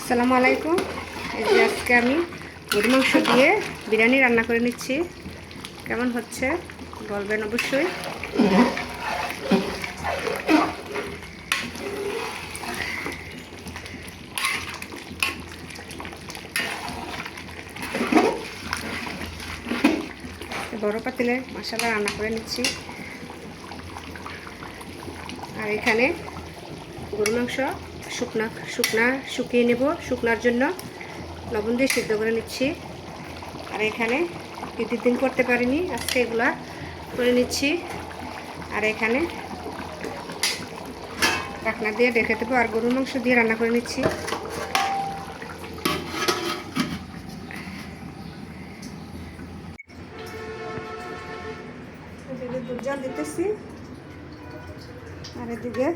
আসসালামু আলাইকুম। এই যে আজকে আমি গরুর মাংস দিয়ে বিরিয়ানি রান্না করে নিচ্ছি। কেমন হচ্ছে বলবেন অবশ্যই। বড় পাতিলে মশলা রান্না করে নিচ্ছি। আর এখানে গরুর মাংস শুকিয়ে নেব। শুকনার জন্য লবণ দিয়ে সিদ্ধ করে নিচ্ছি। আর এখানে ঈদের দিন করতে পারিনি, আজকে এগুলা করে নিচ্ছি। আর এখানে ঢাকনা দিয়ে ঢেকে দেবো আর গরুর মাংস দিয়ে রান্না করে নিচ্ছি। দুধ জাল দিতেছি আর এদিকে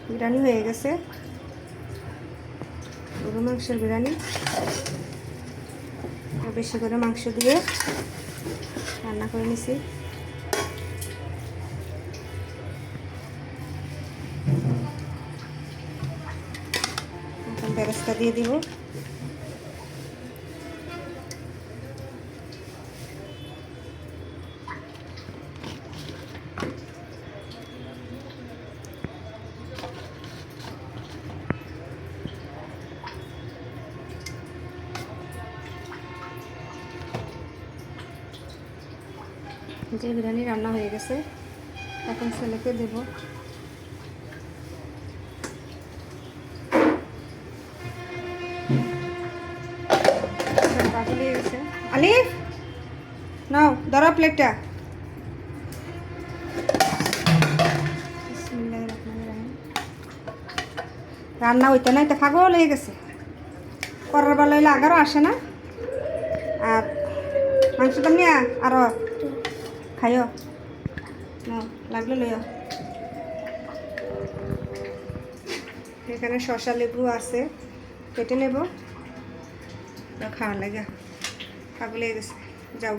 বিরিয়ানি হয়ে গেছে। গরু মাংসের বিরিয়ানি বেশি করে মাংস দিয়ে রান্না করে নিছি। এখন বেরেস্তা দিয়ে দিব। যে বিরিয়ানি রান্না হয়ে গেছে, এখন ছেলেকে দেব। পাগল হয়ে গেছে। আলিফ নাও ধরো প্লেটটা। রান্না হইতে না এটা পাগল হয়ে গেছে। পরের বেলা হইলে আগারও আসে না। আর মাংসটা নিয়ে আরো খাইও না, লাগলে লইও। এখানে শসা লেবু আছে, কেটে নেব। খাওয়ার লাগে পাগল হয়ে গেছে। যাও।